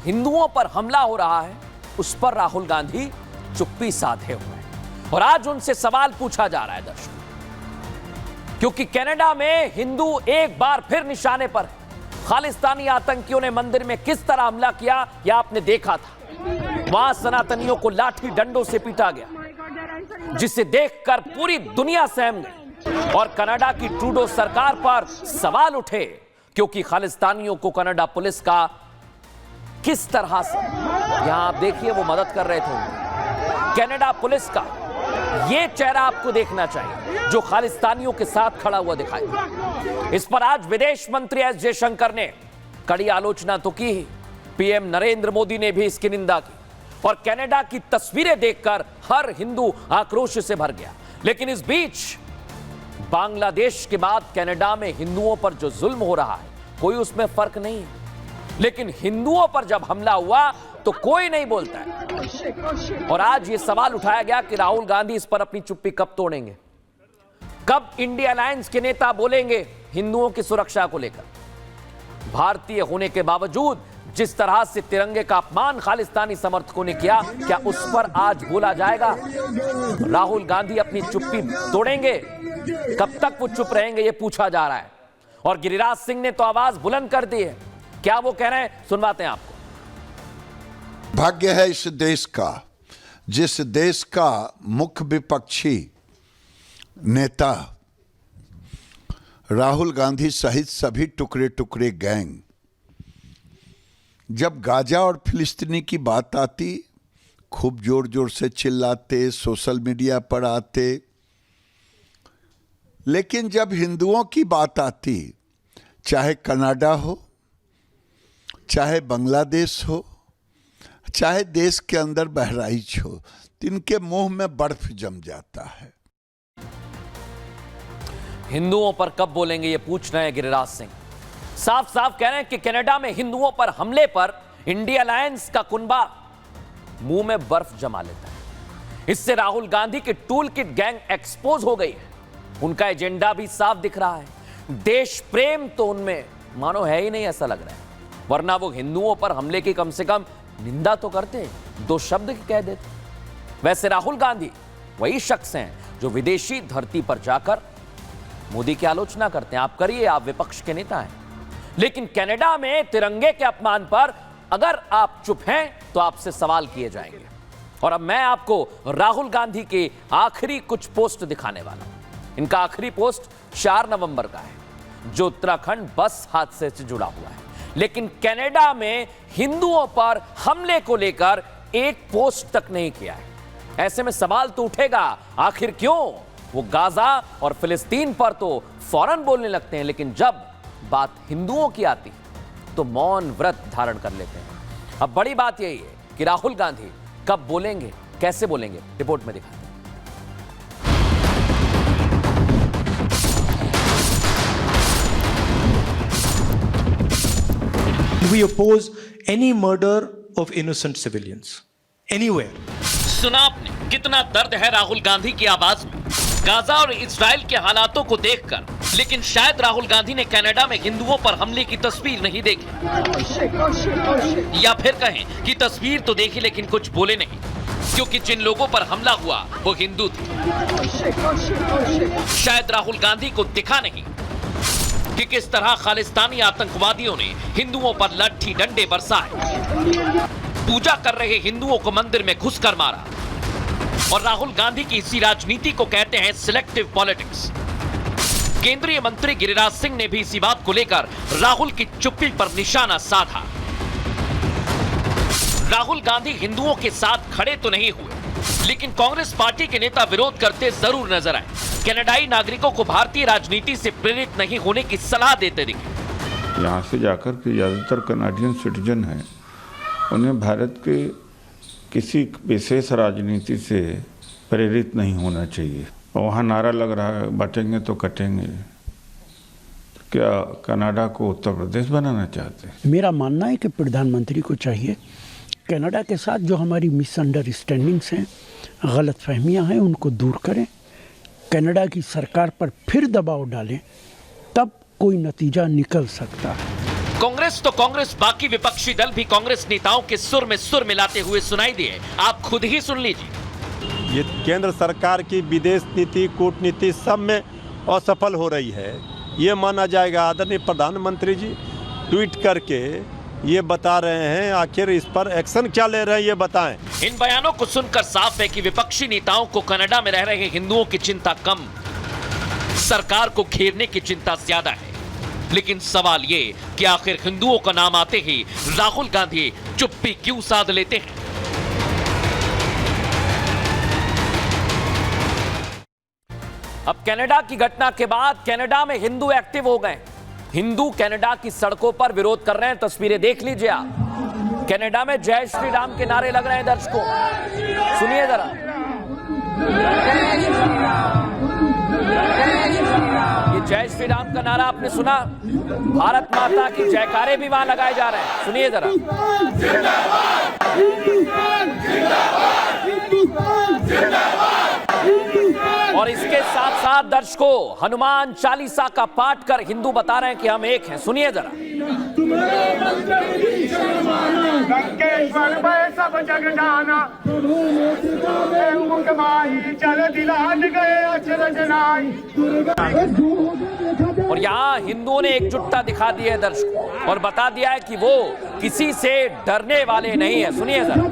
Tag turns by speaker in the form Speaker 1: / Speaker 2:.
Speaker 1: हिंदुओं पर हमला हो रहा है, उस पर राहुल गांधी चुप्पी साधे हुए हैं और आज उनसे सवाल पूछा जा रहा है दर्शकों, क्योंकि कनाडा में हिंदू एक बार फिर निशाने पर है। खालिस्तानी आतंकियों ने मंदिर में किस तरह हमला किया यह आपने देखा था। वहां सनातनियों को लाठी डंडों से पीटा गया, जिसे देखकर पूरी दुनिया सहम गई और कनाडा की ट्रूडो सरकार पर सवाल उठे, क्योंकि खालिस्तानियों को कनाडा पुलिस का किस तरह से, यहां आप देखिए वो मदद कर रहे थे। कनाडा पुलिस का ये चेहरा आपको देखना चाहिए जो खालिस्तानियों के साथ खड़ा हुआ दिखाई। इस पर आज विदेश मंत्री एस जयशंकर ने कड़ी आलोचना तो की ही, पीएम नरेंद्र मोदी ने भी इसकी निंदा की और कनाडा की तस्वीरें देखकर हर हिंदू आक्रोश से भर गया। लेकिन इस बीच बांग्लादेश के बाद कनाडा में हिंदुओं पर जो जुल्म हो रहा है, कोई उसमें फर्क नहीं है, लेकिन हिंदुओं पर जब हमला हुआ तो कोई नहीं बोलता है। और आज यह सवाल उठाया गया कि राहुल गांधी इस पर अपनी चुप्पी कब तोड़ेंगे, कब इंडिया अलायंस के नेता बोलेंगे हिंदुओं की सुरक्षा को लेकर। भारतीय होने के बावजूद जिस तरह से तिरंगे का अपमान खालिस्तानी समर्थकों ने किया, क्या उस पर आज बोला जाएगा? राहुल गांधी अपनी चुप्पी तोड़ेंगे? कब तक वो चुप रहेंगे, यह पूछा जा रहा है। और गिरिराज सिंह ने तो आवाज बुलंद कर दी है, क्या वो कह रहे हैं सुनवाते हैं आपको।
Speaker 2: भाग्य है इस देश का, जिस देश का मुख्य विपक्षी नेता राहुल गांधी सहित सभी टुकड़े टुकड़े गैंग जब गाजा और फिलिस्तीनी की बात आती खूब जोर जोर से चिल्लाते, सोशल मीडिया पर आते, लेकिन जब हिंदुओं की बात आती, चाहे कनाडा हो, चाहे बांग्लादेश हो, चाहे देश के अंदर बहराइच हो, इनके मुंह में बर्फ जम जाता है।
Speaker 1: हिंदुओं पर कब बोलेंगे ये पूछ रहे हैं गिरिराज सिंह। साफ साफ कह रहे हैं कि कनाडा में हिंदुओं पर हमले पर इंडिया अलायंस का कुनबा मुंह में बर्फ जमा लेता है। इससे राहुल गांधी की टूल किट गैंग एक्सपोज हो गई है। उनका एजेंडा भी साफ दिख रहा है। देश प्रेम तो उनमें मानो है ही नहीं, ऐसा लग रहा है, वरना वो हिंदुओं पर हमले की कम से कम निंदा तो करते, दो शब्द कह देते। वैसे राहुल गांधी वही शख्स हैं जो विदेशी धरती पर जाकर मोदी की आलोचना करते हैं। आप करिए, आप विपक्ष के नेता हैं, लेकिन कनाडा में तिरंगे के अपमान पर अगर आप चुप हैं तो आपसे सवाल किए जाएंगे। और अब मैं आपको राहुल गांधी के आखिरी कुछ पोस्ट दिखाने वाला हूं। इनका आखिरी पोस्ट 4 नवंबर का है, जो उत्तराखंड बस हादसे से जुड़ा हुआ है, लेकिन कनाडा में हिंदुओं पर हमले को लेकर एक पोस्ट तक नहीं किया है। ऐसे में सवाल तो उठेगा, आखिर क्यों? वो गाजा और फिलिस्तीन पर तो फौरन बोलने लगते हैं, लेकिन जब बात हिंदुओं की आती तो मौन व्रत धारण कर लेते हैं। अब बड़ी बात यही है कि राहुल गांधी कब बोलेंगे, कैसे बोलेंगे, रिपोर्ट में दिखाते हैं।
Speaker 3: We oppose any murder of innocent civilians anywhere.
Speaker 1: सुना आपने कितना दर्द है राहुल गांधी की आवाज में गाजा और इजराइल के हालातों को देखकर। लेकिन शायद राहुल गांधी ने कनाडा में हिंदुओं पर हमले की तस्वीर नहीं देखी, या फिर कहें कि तस्वीर तो देखी लेकिन कुछ बोले नहीं, क्योंकि जिन लोगों पर हमला हुआ वो हिंदू थे। शायद राहुल गांधी को दिखा नहीं कि किस तरह खालिस्तानी आतंकवादियों ने हिंदुओं पर लाठी डंडे बरसाए, पूजा कर रहे हिंदुओं को मंदिर में घुसकर मारा। और राहुल गांधी की इसी राजनीति को कहते हैं सिलेक्टिव पॉलिटिक्स। केंद्रीय मंत्री गिरिराज सिंह ने भी इसी बात को लेकर राहुल की चुप्पी पर निशाना साधा। राहुल गांधी हिंदुओं के साथ खड़े तो नहीं हुए, लेकिन कांग्रेस पार्टी के नेता विरोध करते जरूर नजर आए। कनाडाई नागरिकों को भारतीय राजनीति से प्रेरित नहीं होने की सलाह देते दिखे।
Speaker 4: यहाँ से जाकर के ज्यादातर कनाडियन सिटीजन हैं, उन्हें भारत के किसी विशेष राजनीति से प्रेरित नहीं होना चाहिए। और वहाँ नारा लग रहा है बटेंगे तो कटेंगे, तो क्या कनाडा को उत्तर प्रदेश बनाना चाहते हैं?
Speaker 5: मेरा मानना है कि प्रधानमंत्री को चाहिए कनाडा के साथ जो हमारी मिसअंडरस्टैंडिंग्स हैं, गलतफहमियां हैं, उनको दूर करें, कनाडा की सरकार पर फिर दबाव डालें, तब कोई नतीजा निकल सकता है।
Speaker 1: कांग्रेस तो कांग्रेस, बाकी विपक्षी दल भी कांग्रेस नेताओं के सुर में सुर मिलाते हुए सुनाई दिए। आप खुद ही सुन लीजिए।
Speaker 6: ये केंद्र सरकार की विदेश नीति, कूटनीति सब में असफल हो रही है, ये माना जाएगा। आदरणीय प्रधानमंत्री जी ट्वीट करके ये बता रहे हैं, आखिर इस पर एक्शन क्या ले रहे हैं ये बताएं।
Speaker 1: इन बयानों को सुनकर साफ है कि विपक्षी नेताओं को कनाडा में रह रहे हिंदुओं की चिंता कम, सरकार को घेरने की चिंता ज्यादा है। लेकिन सवाल ये कि आखिर हिंदुओं का नाम आते ही राहुल गांधी चुप्पी क्यों साध लेते हैं? अब कनाडा की घटना के बाद कनाडा में हिंदू एक्टिव हो गए। हिंदू कनाडा की सड़कों पर विरोध कर रहे हैं। तस्वीरें देख लीजिए आप। कनाडा में जय श्री राम के नारे लग रहे हैं दर्शकों, सुनिए जरा। ये जय श्री राम का नारा आपने सुना? भारत माता की जयकारे भी वहां लगाए जा रहे हैं, सुनिए जरा। और इसके साथ साथ दर्शकों हनुमान चालीसा का पाठ कर हिंदू बता रहे हैं कि हम एक हैं, सुनिए जरा।
Speaker 7: सब जग जाना, चल दिलान गए अचरज नाई।
Speaker 1: और यहाँ हिंदुओं ने एकजुटता दिखा दी है दर्शकों, और बता दिया है कि वो किसी से डरने वाले नहीं है, सुनिए जरा।